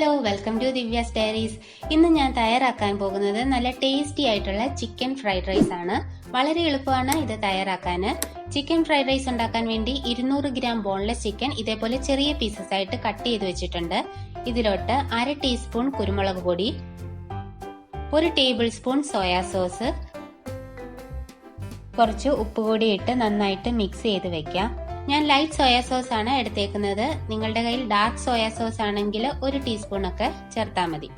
Hello, welcome to Divya's diaries. ഇന്ന് ഞാൻ തയ്യാറാക്കാൻ പോകുന്നത് നല്ല ടേസ്റ്റി ആയിട്ടുള്ള ചിക്കൻ ഫ്രൈഡ് റൈസ് ആണ്. വളരെ എളുപ്പമാണ് ഇത് തയ്യാറാക്കാൻ. ചിക്കൻ ഫ്രൈഡ് റൈസ് ഉണ്ടാക്കാൻ വേണ്ടി 200 ഗ്രാം ബോൺലെസ് ചിക്കൻ ഇതേപോലെ ചെറിയ പീസസ് ആയിട്ട് കട്ട് ചെയ്ത് വെച്ചിട്ടുണ്ട്. ഇതിലോട്ട് 1/2 ടീസ്പൂൺ കുരുമുളക് പൊടി, 1 ടേബിൾ സ്പൂൺ സോയാ സോസ്, കുറച്ച് ഉപ്പ് കൂടി ഇട്ട് നന്നായിട്ട് മിക്സ് ചെയ്ത് വെക്കാം. ഞാൻ ലൈറ്റ് സോയാ സോസ് ആണ് എടുത്തേക്കുന്നത്. നിങ്ങളുടെ കയ്യിൽ ഡാർക്ക് സോയാ സോസ് ആണെങ്കിൽ 1 ടീസ്പൂൺ ഒക്കെ ചേർത്താൽ മതി.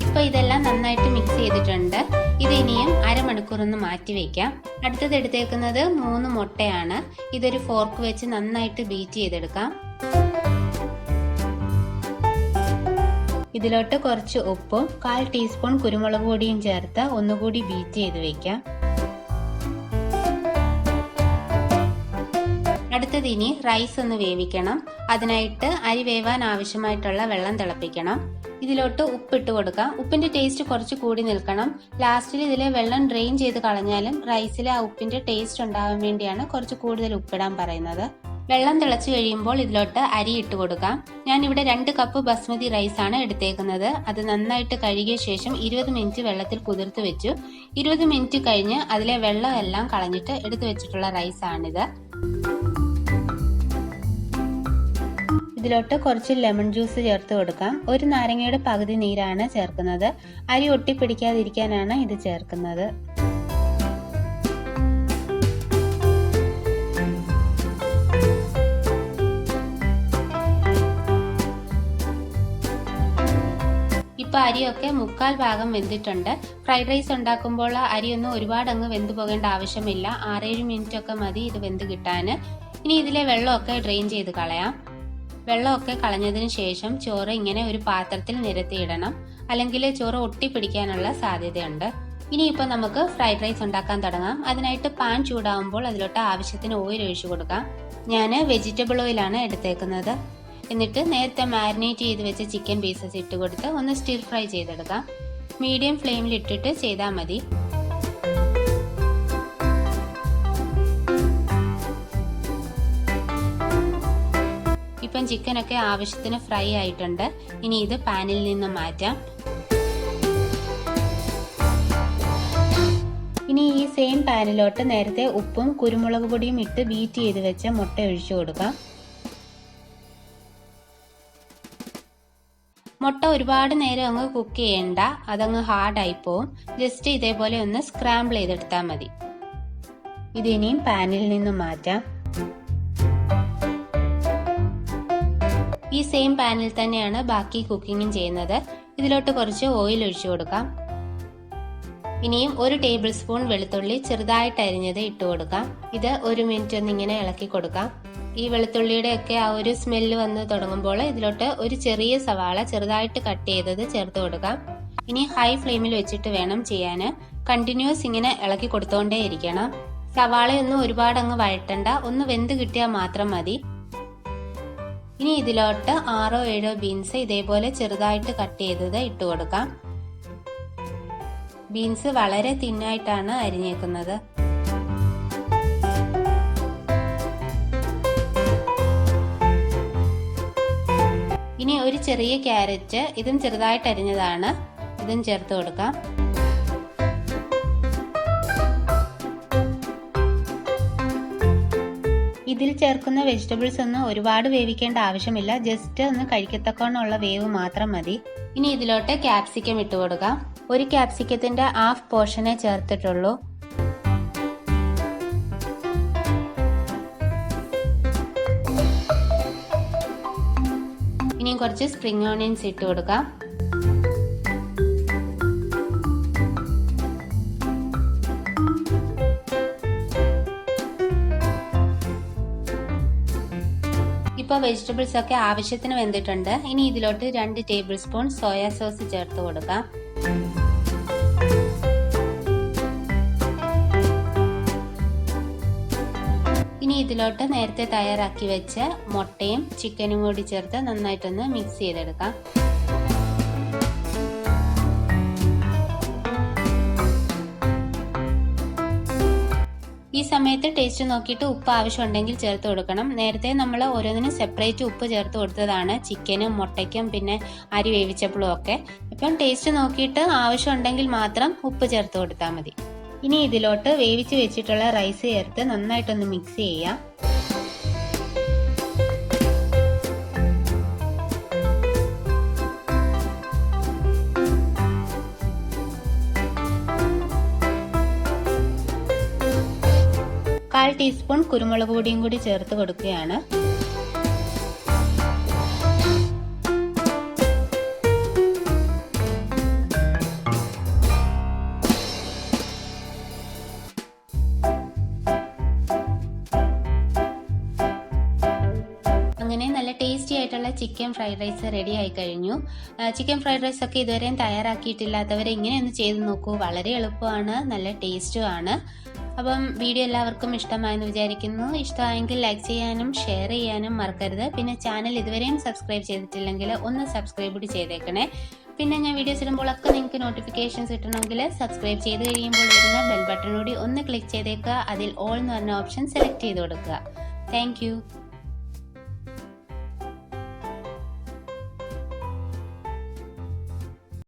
ഇപ്പൊ ഇതെല്ലാം നന്നായിട്ട് മിക്സ് ചെയ്തിട്ടുണ്ട്. ഇത് ഇനിയും അരമണിക്കൂർ ഒന്ന് മാറ്റി വെക്കാം. അടുത്തത് എടുത്തേക്കുന്നത് 3 മുട്ടയാണ്. ഇതൊരു ഫോർക്ക് വെച്ച് നന്നായിട്ട് ബീറ്റ് ചെയ്തെടുക്കാം. ഇതിലോട്ട് കുറച്ച് ഉപ്പും 1/4 ടീസ്പൂൺ കുരുമുളക് പൊടിയും ചേർത്ത് ഒന്നുകൂടി ബീറ്റ് ചെയ്ത് വെക്കാം. അടുത്തത് ഇനി റൈസ് ഒന്ന് വേവിക്കണം. അതിനായിട്ട് അരി വേവാൻ ആവശ്യമായിട്ടുള്ള വെള്ളം തിളപ്പിക്കണം. ഇതിലോട്ട് ഉപ്പിട്ട് കൊടുക്കാം. ഉപ്പിന്റെ ടേസ്റ്റ് കുറച്ച് കൂടി നിൽക്കണം. ലാസ്റ്റിൽ ഇതിലെ വെള്ളം ഡ്രെയിൻ ചെയ്ത് കളഞ്ഞാലും റൈസിൽ ആ ഉപ്പിന്റെ ടേസ്റ്റ് ഉണ്ടാവാൻ വേണ്ടിയാണ് കുറച്ച് കൂടുതൽ ഉപ്പിടാൻ പറയുന്നത്. വെള്ളം തിളച്ചു കഴിയുമ്പോൾ ഇതിലോട്ട് അരി ഇട്ട് കൊടുക്കാം. ഞാൻ ഇവിടെ 2 കപ്പ് ബസ്മതി റൈസ് ആണ് എടുത്തേക്കുന്നത്. അത് നന്നായിട്ട് കഴുകിയ ശേഷം 20 മിനിറ്റ് വെള്ളത്തിൽ കുതിർത്ത് വെച്ചു. 20 മിനിറ്റ് കഴിഞ്ഞ് അതിലെ വെള്ളം എല്ലാം കളഞ്ഞിട്ട് എടുത്തു വെച്ചിട്ടുള്ള റൈസ് ആണിത്. ഇതിലോട്ട് കുറച്ച് ലെമൺ ജ്യൂസ് ചേർത്ത് കൊടുക്കാം. 1 നാരങ്ങയുടെ പകുതി നീരാണ് ചേർക്കുന്നത്. അരി ഒട്ടിപ്പിടിക്കാതിരിക്കാനാണ് ഇത് ചേർക്കുന്നത്. ഇപ്പൊ അരിയൊക്കെ 1/4 ഭാഗം വെന്തിട്ടുണ്ട്. ഫ്രൈഡ് റൈസ് ഉണ്ടാക്കുമ്പോൾ അരിയൊന്നും ഒരുപാട് അങ്ങ് വെന്തു പോകേണ്ട ആവശ്യമില്ല. 6-7 മിനിറ്റ് ഒക്കെ മതി ഇത് വെന്ത് കിട്ടാൻ. ഇനി ഇതിലെ വെള്ളമൊക്കെ ഡ്രെയിൻ ചെയ്ത് കളയാം. വെള്ളമൊക്കെ കളഞ്ഞതിന് ശേഷം ചോറ് ഇങ്ങനെ ഒരു പാത്രത്തിൽ നിരത്തിയിടണം, അല്ലെങ്കിൽ ചോറ് ഒട്ടിപ്പിടിക്കാനുള്ള സാധ്യതയുണ്ട്. ഇനിയിപ്പോൾ നമുക്ക് ഫ്രൈഡ് റൈസ് ഉണ്ടാക്കാൻ തുടങ്ങാം. അതിനായിട്ട് പാൻ ചൂടാവുമ്പോൾ അതിലോട്ട് ആവശ്യത്തിന് ഓയിൽ ഒഴിച്ചു കൊടുക്കാം. ഞാൻ വെജിറ്റബിൾ ഓയിലാണ് എടുത്തേക്കുന്നത്. എന്നിട്ട് നേരത്തെ മാരിനേറ്റ് ചെയ്ത് വെച്ച ചിക്കൻ പീസസ് ഇട്ട് കൊടുത്ത് ഒന്ന് സ്റ്റിർ ഫ്രൈ ചെയ്തെടുക്കാം. മീഡിയം ഫ്ലെയിമിൽ ഇട്ടിട്ട് ചെയ്താൽ മതി. ഇപ്പം ചിക്കനൊക്കെ ആവശ്യത്തിന് ഫ്രൈ ആയിട്ടുണ്ട്. ഇനി ഇത് പാനിൽ നിന്ന് മാറ്റാം. ഇനി ഈ സെയിം പാനിലോട്ട് നേരത്തെ ഉപ്പും കുരുമുളക് പൊടിയും ഇട്ട് ബീറ്റ് ചെയ്ത് വെച്ച മുട്ട ഒഴിച്ചു കൊടുക്കാം. മുട്ട ഒരുപാട് നേരം അങ്ങ് കുക്ക് ചെയ്യണ്ട, അതങ്ങ് ഹാർഡായി പോവും. ജസ്റ്റ് ഇതേപോലെ ഒന്ന് സ്ക്രാമ്പിൾ ചെയ്തെടുത്താൽ മതി. ഇതിനിയും പാനിൽ നിന്ന് മാറ്റാം. ഈ സെയിം പാനിൽ തന്നെയാണ് ബാക്കി കുക്കിങ്ങും ചെയ്യുന്നത്. ഇതിലോട്ട് കുറച്ച് ഓയിൽ ഒഴിച്ചു കൊടുക്കാം. ഇനിയും 1 ടേബിൾ സ്പൂൺ വെളുത്തുള്ളി ചെറുതായിട്ട് അരിഞ്ഞത് ഇട്ട് കൊടുക്കാം. ഇത് 1 മിനിറ്റ് ഒന്ന് ഇങ്ങനെ ഇളക്കി കൊടുക്കാം. ഈ വെളുത്തുള്ളിയുടെ ഒക്കെ ആ ഒരു സ്മെല്ല് വന്ന് തുടങ്ങുമ്പോൾ ഇതിലോട്ട് ഒരു ചെറിയ സവാള ചെറുതായിട്ട് കട്ട് ചെയ്തത് ചേർത്ത് കൊടുക്കാം. ഇനി ഹൈ ഫ്ലെയിമിൽ വെച്ചിട്ട് വേണം ചെയ്യാൻ. കണ്ടിന്യൂസ് ഇങ്ങനെ ഇളക്കി കൊടുത്തോണ്ടേ ഇരിക്കണം. സവാളയൊന്നും ഒരുപാട് അങ്ങ് വഴറ്റണ്ട, ഒന്ന് വെന്ത് കിട്ടിയാൽ മാത്രം മതി. ഇനി ഇതിലോട്ട് 6-7 ബീൻസ് ഇതേപോലെ ചെറുതായിട്ട് കട്ട് ചെയ്തത് ഇട്ട് കൊടുക്കാം. ബീൻസ് വളരെ തിന്നായിട്ടാണ് അരിഞ്ഞേക്കുന്നത്. ഇനി ഒരു ചെറിയ ക്യാരറ്റ്, ഇതും ചെറുതായിട്ട് അരിഞ്ഞതാണ്, ഇതും ചേർത്ത് കൊടുക്കാം. ഇതിൽ ചേർക്കുന്ന വെജിറ്റബിൾസ് ഒന്നും ഒരുപാട് വേവിക്കേണ്ട ആവശ്യമില്ല. ജസ്റ്റ് ഒന്ന് കഴിക്കത്തക്കോണമുള്ള വേവ് മാത്രം മതി. ഇനി ഇതിലോട്ട് ക്യാപ്സിക്കം ഇട്ട് കൊടുക്കാം. ഒരു ക്യാപ്സിക്കത്തിന്റെ 1/2 പോർഷനെ ചേർത്തിട്ടുള്ളൂ. ഇനി കുറച്ച് സ്പ്രിംഗ് ഓണിയൻസ് ഇട്ട് കൊടുക്കാം. ഇപ്പോൾ വെജിറ്റബിൾസ് ഒക്കെ ആവശ്യത്തിന് വെന്തിട്ടുണ്ട്. ഇനി ഇതിലോട്ട് 2 ടേബിൾ സ്പൂൺ സോയാ സോസ് ചേർത്ത് കൊടുക്കാം. ഇനി ഇതിലോട്ട് നേരത്തെ തയ്യാറാക്കി വെച്ച മുട്ടയും ചിക്കനും കൂടി ചേർത്ത് നന്നായിട്ടൊന്ന് മിക്സ് ചെയ്തെടുക്കാം. ഈ സമയത്ത് ടേസ്റ്റ് നോക്കിയിട്ട് ഉപ്പ് ആവശ്യമുണ്ടെങ്കിൽ ചേർത്ത് കൊടുക്കണം. നേരത്തെ നമ്മൾ ഓരോന്നിനും സെപ്പറേറ്റ് ഉപ്പ് ചേർത്ത് കൊടുത്തതാണ്, ചിക്കനും മുട്ടയ്ക്കും പിന്നെ അരി വേവിച്ചപ്പോഴും ഒക്കെ. ഇപ്പം ടേസ്റ്റ് നോക്കിയിട്ട് ആവശ്യമുണ്ടെങ്കിൽ മാത്രം ഉപ്പ് ചേർത്ത് കൊടുത്താൽ മതി. ഇനി ഇതിലോട്ട് വേവിച്ച് വെച്ചിട്ടുള്ള റൈസ് ചേർത്ത് നന്നായിട്ടൊന്ന് മിക്സ് ചെയ്യാം. കാൽ ടീസ്പൂൺ കുരുമുളക് പൊടിയും കൂടി ചേർത്ത് കൊടുക്കുകയാണ്. അങ്ങനെ നല്ല ടേസ്റ്റി ആയിട്ടുള്ള ചിക്കൻ ഫ്രൈഡ് റൈസ് റെഡി ആയി കഴിഞ്ഞു. ചിക്കൻ ഫ്രൈഡ് റൈസ് ഒക്കെ ഇതുവരെയും തയ്യാറാക്കിയിട്ടില്ലാത്തവർ ഇങ്ങനെ ഒന്ന് ചെയ്ത് നോക്കൂ. വളരെ എളുപ്പമാണ്, നല്ല ടേസ്റ്റും ആണ്. അപ്പം വീഡിയോ എല്ലാവർക്കും ഇഷ്ടമായെന്ന് വിചാരിക്കുന്നു. ഇഷ്ടമായെങ്കിൽ ലൈക്ക് ചെയ്യാനും ഷെയർ ചെയ്യാനും മറക്കരുത്. പിന്നെ ചാനൽ ഇതുവരെയും സബ്സ്ക്രൈബ് ചെയ്തിട്ടില്ലെങ്കിൽ ഒന്ന് സബ്സ്ക്രൈബ് കൂടി ചെയ്തേക്കണേ. പിന്നെ ഞാൻ വീഡിയോസ് ഇടുമ്പോഴൊക്കെ നിങ്ങൾക്ക് നോട്ടിഫിക്കേഷൻസ് കിട്ടണമെങ്കിൽ സബ്സ്ക്രൈബ് ചെയ്ത് കഴിയുമ്പോൾ വരുന്ന ബെൽ ബട്ടൺ കൂടി ഒന്ന് ക്ലിക്ക് ചെയ്തേക്കുക. അതിൽ ഓൾ എന്ന് പറഞ്ഞ ഓപ്ഷൻ സെലക്ട് ചെയ്ത് കൊടുക്കുക. താങ്ക്